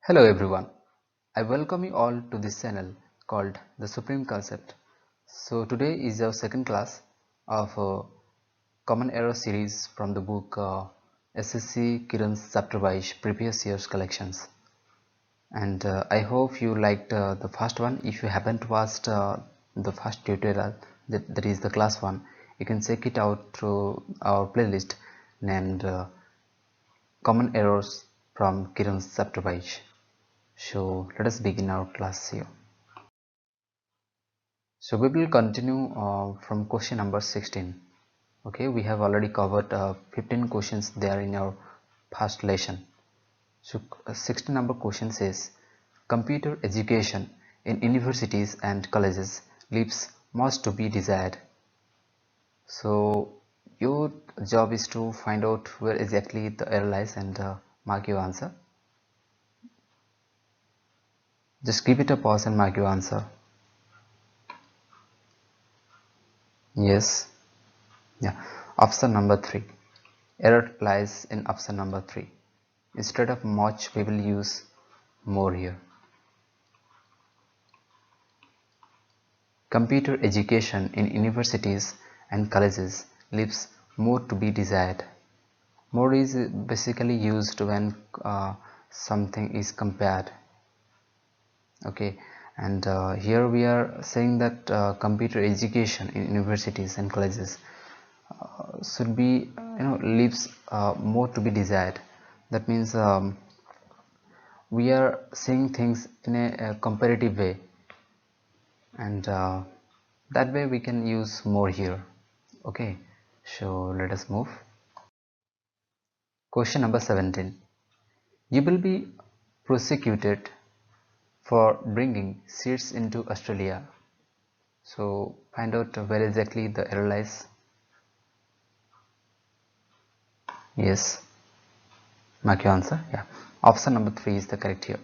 Hello everyone, I welcome you all to this channel called The Supreme Concept. So today is our second class of Common Error series from the book SSC Kiran's chapterwise previous year's collections. And I hope you liked the first one. If you haven't watched the first tutorial, that is the class 1, you can check it out through our playlist named Common Errors from Kiran's chapterwise. So let us begin our class here. So we will continue from question number 16. Okay, we have already covered 15 questions there in our past lesson. So 16 number question says computer education in universities and colleges leaves much to be desired. So your job is to find out where exactly the error lies and mark your answer. Just give it a pause and mark your answer. Yes. Yeah. Option number 3. Error lies in option number 3. Instead of much, we will use more here. Computer education in universities and colleges leaves more to be desired. More is basically used when something is compared. Okay, and here we are saying that computer education in universities and colleges should be, leaves more to be desired. That means we are seeing things in a comparative way, and that way we can use more here. Okay, so let us move. Question number 17. You will be prosecuted for bringing seeds into Australia. So find out where exactly the error lies. Yes, mark your answer. Yeah, option number 3 is the correct here.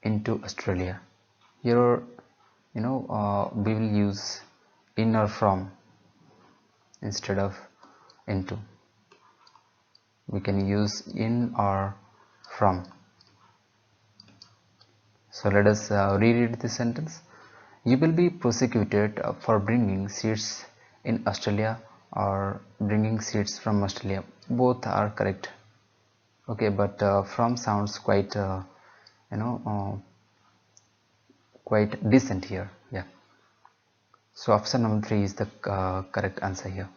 Into Australia. Here, we will use in or from instead of into. We can use in or from. So let us reread this sentence. You will be prosecuted for bringing seeds in Australia or bringing seeds from Australia. Both are correct. Okay, but from sounds quite you know uh, quite decent here. Yeah, so option number 3 is the correct answer here.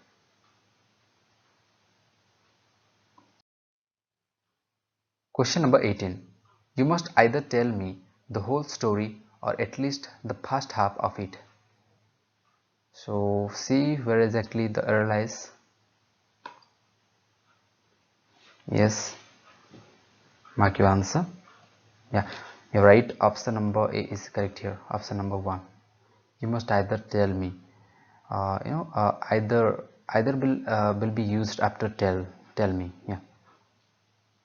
Question number 18. You must either tell me the whole story or at least the first half of it. So see where exactly the error lies. Yes, mark your answer. Yeah, you're right. Option number A is correct here. Option number 1. You must either tell me. Either will be used after tell me. Yeah.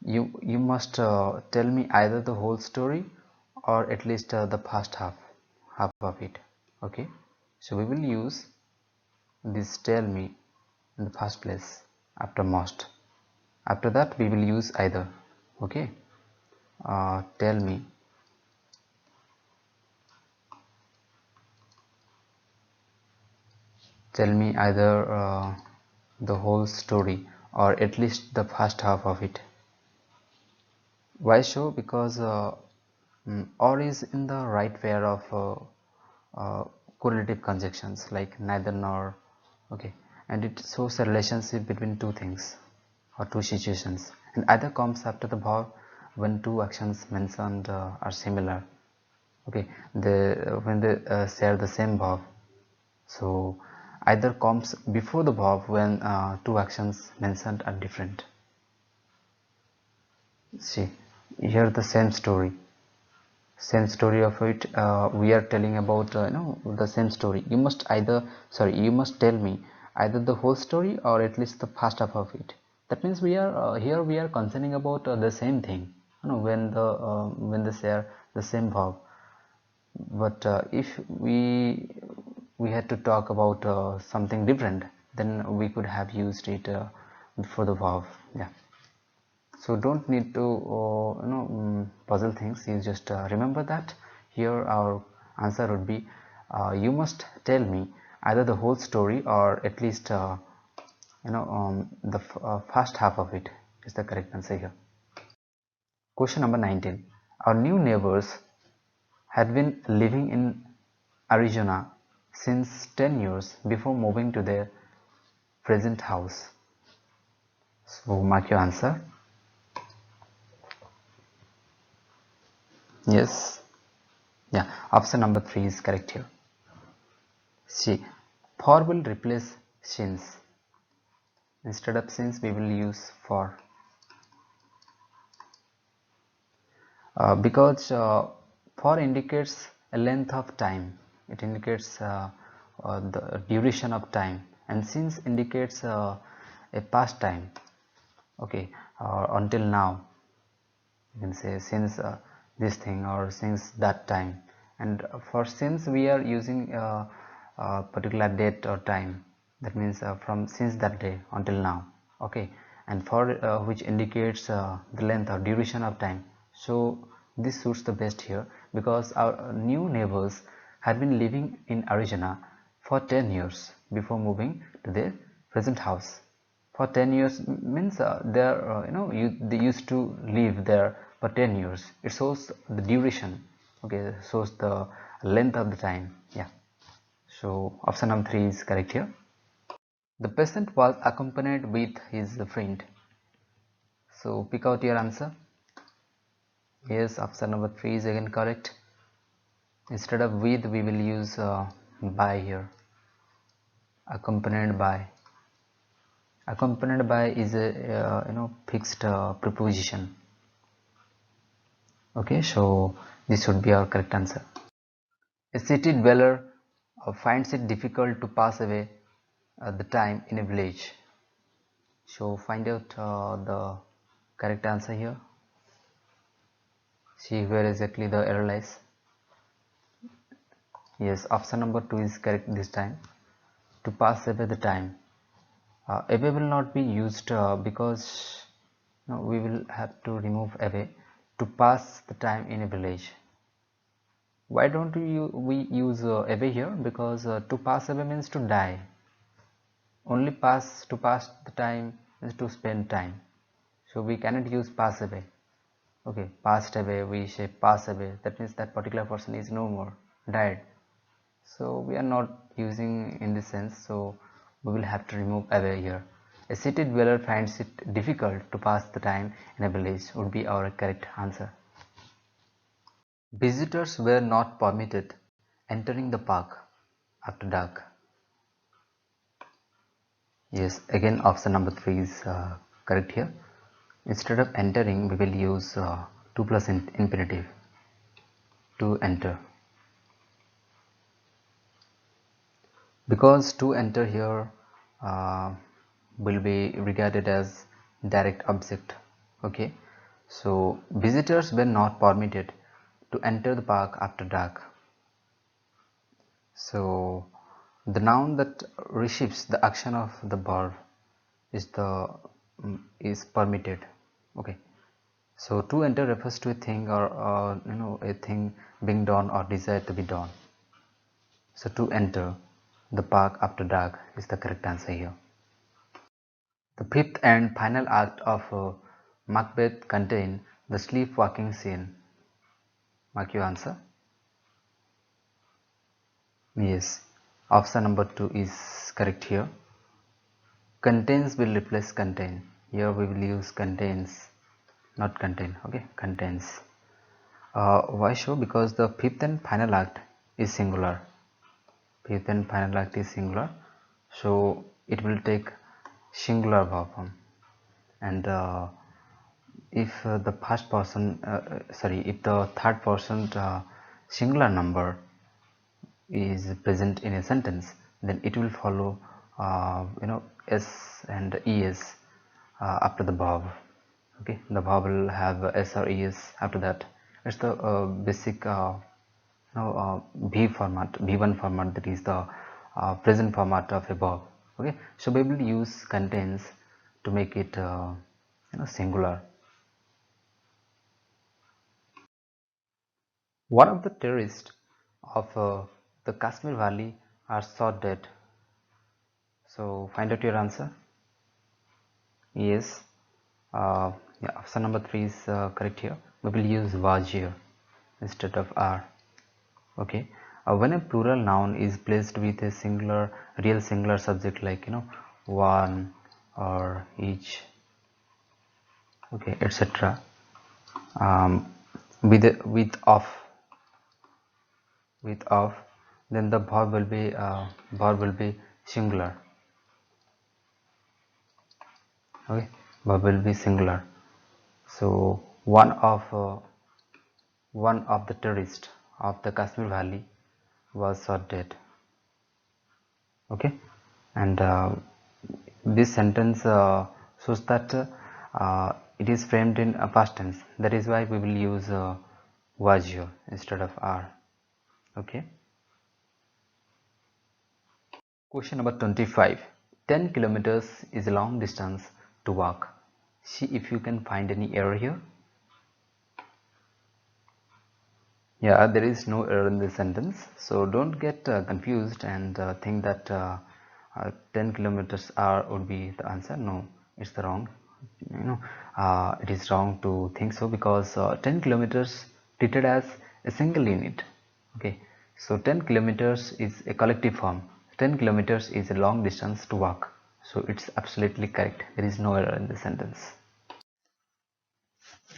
You must tell me either the whole story or at least the first half of it. Okay. So we will use this tell me in the first place after must. After that we will use either. Okay. Tell me either the whole story or at least the first half of it. Why so? Because or is in the right pair of correlative conjunctions like neither nor. Okay, and it shows a relationship between two things or two situations, and either comes after the verb when two actions mentioned are similar. Okay, when they share the same verb. So either comes before the verb when two actions mentioned are different. See here the same story of it. We are telling about the same story. You must you must tell me either the whole story or at least the first half of it. That means we are here we are concerning about the same thing, when they share the same verb. But if we had to talk about something different, then we could have used it before the verb. Yeah. So don't need to puzzle things. You just remember that. Here our answer would be you must tell me either the whole story or at least the first half of it is the correct answer here. Question number 19. Our new neighbors had been living in Arizona since 10 years before moving to their present house. So mark your answer. Yes. Yeah, option number 3 is correct here. See, for will replace since. Instead of since we will use for. Because for indicates a length of time. It indicates the duration of time, and since indicates a past time. Okay, until now. You can say since this thing or since that time, and for since we are using a particular date or time, that means from since that day until now. Okay, and for which indicates the length or duration of time. So this suits the best here, because our new neighbors had been living in Arizona for 10 years before moving to their present house. For 10 years means they used to live there for 10 years. It shows the duration. Okay, shows the length of the time. Yeah, so option number 3 is correct here. The patient was accompanied with his friend. So pick out your answer. Yes, option number 3 is again correct. Instead of with we will use by here. Accompanied by. Accompanied by is a fixed preposition. Okay, so this should be our correct answer. A city dweller finds it difficult to pass away the time in a village. So find out the correct answer here. See where exactly the error lies. Yes, option number 2 is correct this time. To pass away the time. Away will not be used because we will have to remove away to pass the time in a village. Why don't we use away here? Because to pass away means to die. Only to pass the time is to spend time. So we cannot use pass away. Okay, passed away, we say pass away. That means that particular person is no more, died. So we are not using in this sense. So we will have to remove away here. A city dweller finds it difficult to pass the time in a village would be our correct answer. Visitors were not permitted entering the park after dark. Yes, again option number 3 is correct here. Instead of entering we will use 2 plus infinitive to enter, because to enter here will be regarded as direct object. Okay, so visitors were not permitted to enter the park after dark. So the noun that receives the action of the verb is permitted. Okay, so to enter refers to a thing or a thing being done or desired to be done. So to enter the park after dark is the correct answer here. The fifth and final act of Macbeth contains the sleepwalking scene. Mark your answer. Yes, option number 2 is correct here. Contains will replace contain. Here we will use contains, not contain. Okay, contains. Why so? Because the fifth and final act is singular. Fifth and final act is singular, so it will take singular verb form. And if the first person, if the third person singular number is present in a sentence, then it will follow s and es after the verb. Okay, the verb will have s or es after that. It's the basic v format, v1 format, that is the present format of a verb. Okay, so we will use contains to make it singular. One of the terrorists of the Kashmir Valley are shot dead. So find out your answer. Yes. Yeah, option number 3 is correct here. We will use was here instead of are. Okay. When a plural noun is placed with a singular, real singular subject like one or each, okay, etc. With of, then the verb will be singular. Okay, verb will be singular. So one of the terrorists of the Kashmir Valley was shot dead. Okay, and this sentence shows that it is framed in past tense. That is why we will use was here instead of are. Okay. Question number 25. 10 kilometers is a long distance to walk. See if you can find any error here. Yeah, there is no error in this sentence, so don't get confused and think that 10 kilometers would be the answer. No, it's the wrong. It is wrong to think so, because 10 kilometers treated as a single unit. Okay, so 10 kilometers is a collective form. 10 kilometers is a long distance to walk. So it's absolutely correct. There is no error in the sentence.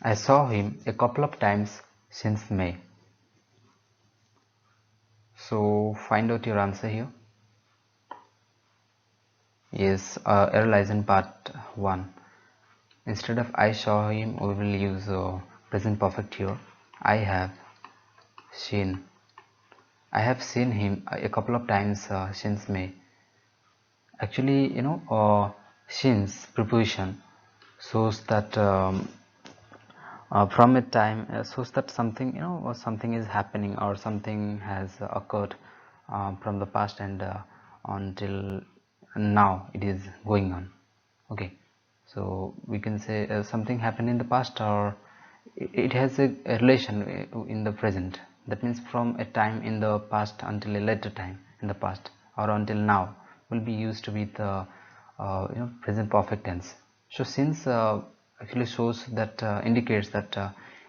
I saw him a couple of times since May. So find out your answer here. Yes, error lies in part 1. Instead of I saw him, we will use present perfect here. I have seen. I have seen him a couple of times since May. Actually, since preposition shows that from a time shows that something, or something is happening or something has occurred from the past, and until now it is going on. Okay, so we can say something happened in the past, or it has a relation in the present. That means from a time in the past until a later time in the past, or until now, will be used with present perfect tense. So since actually shows that indicates that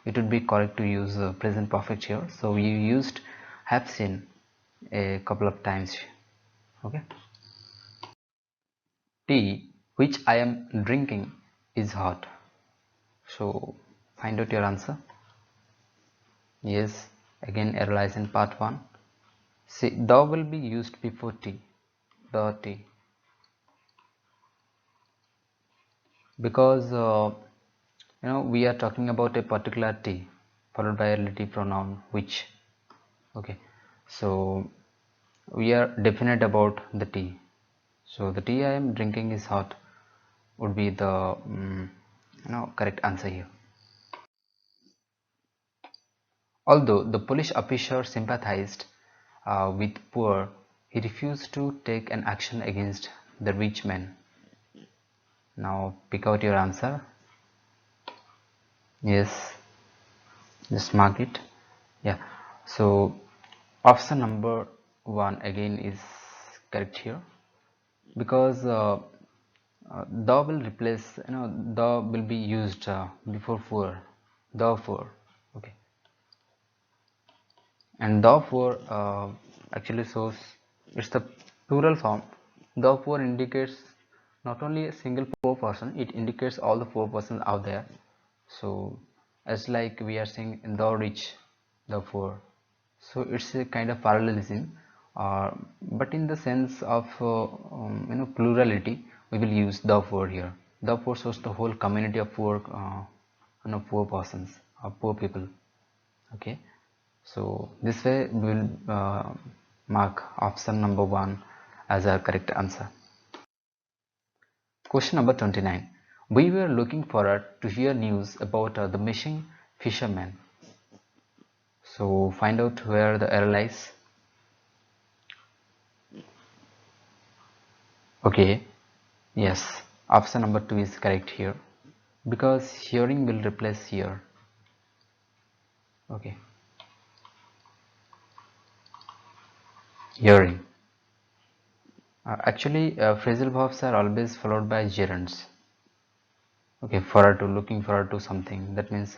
it would be correct to use present perfect here, so we used have seen a couple of times. Okay. Tea which I am drinking is hot. So find out your answer. Yes, again error lies in part 1. See, the will be used before tea. The tea, because we are talking about a particular tea followed by a relative pronoun which. Okay, so we are definite about the tea. So the tea I am drinking is hot would be the correct answer here. Although the police officer sympathized with poor, he refused to take an action against the rich man. Now pick out your answer. Yes, just mark it. Yeah, so option number 1 again is correct here, because the will replace, the will be used before for, therefore. Okay, and therefore actually shows it's the plural form. Therefore indicates not only a single poor person, it indicates all the poor persons out there. So as like we are saying in the rich, therefore, so it's a kind of parallelism, but in the sense of plurality, we will use therefore here. Therefore shows the whole community of poor poor persons or poor people. Okay, so this way we will mark option number 1 as our correct answer. Question number 29. We were looking forward to hear news about the missing fisherman. So find out where the error lies. Okay, yes, option number 2 is correct here, because hearing will replace hear. Okay, hearing. Actually, phrasal verbs are always followed by gerunds. Okay, forward to, looking forward to something. That means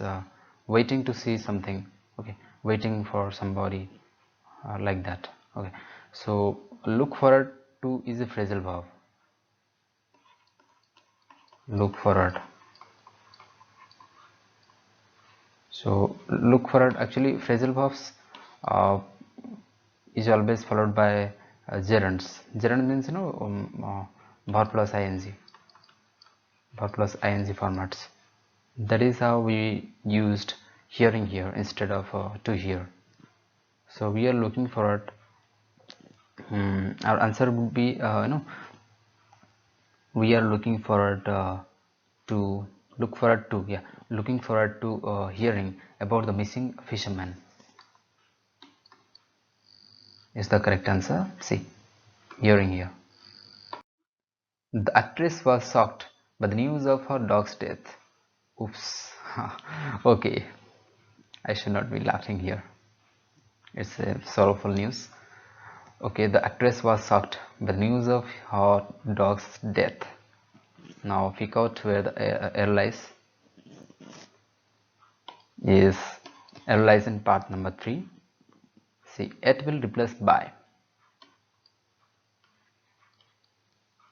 waiting to see something. Okay, waiting for somebody, like that. Okay, so look forward to is a phrasal verb. Look forward. So look forward. Actually, phrasal verbs uh, is always followed by gerunds. Gerund means verb plus ing. Verb plus ing formats. That is how we used hearing here instead of to hear. So we are looking forward. Our answer would be we are looking forward to look forward to yeah looking forward to hearing about the missing fisherman is the correct answer. See, hearing here. The actress was shocked by the news of her dog's death. Oops. Okay, I should not be laughing here. It's a sorrowful news. Okay, the actress was shocked by the news of her dog's death. Now pick out where the air lies. Is air lies in part number 3. See, it will replace by.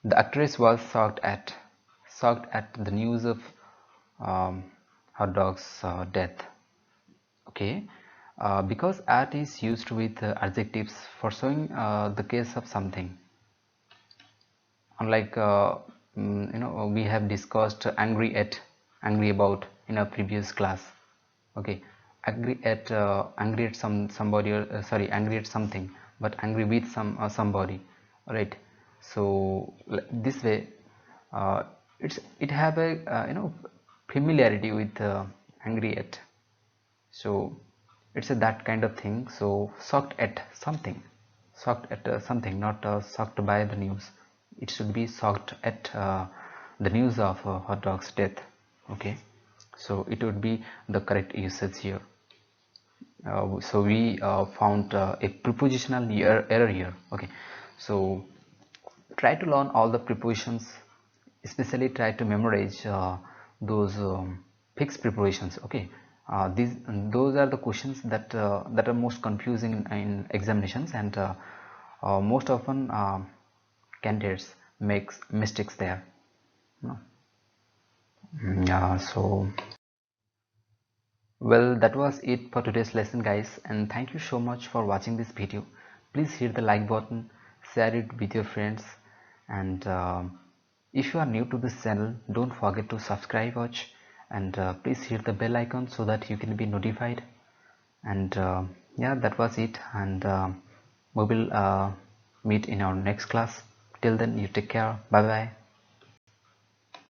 The actress was shocked at the news of her dog's death. Okay, because at is used with adjectives for showing the case of something. Unlike we have discussed angry about in a previous class. Okay, angry at somebody, or sorry, angry at something, but angry with somebody, right? So this way it have a familiarity with angry at. So it's a that kind of thing. So shocked at something, not shocked by the news. It should be shocked at the news of hot dog's death. Okay, so it would be the correct usage here. So we found a prepositional error here. Okay, so try to learn all the prepositions, especially try to memorize those fixed prepositions. Okay, those are the questions that are most confusing in examinations, and most often candidates makes mistakes there. No? Yeah, so well, that was it for today's lesson, guys, and thank you so much for watching this video. Please hit the like button, share it with your friends, and if you are new to this channel, don't forget to subscribe watch, and please hit the bell icon so that you can be notified. And yeah, that was it, and we will meet in our next class. Till then, you take care. Bye bye.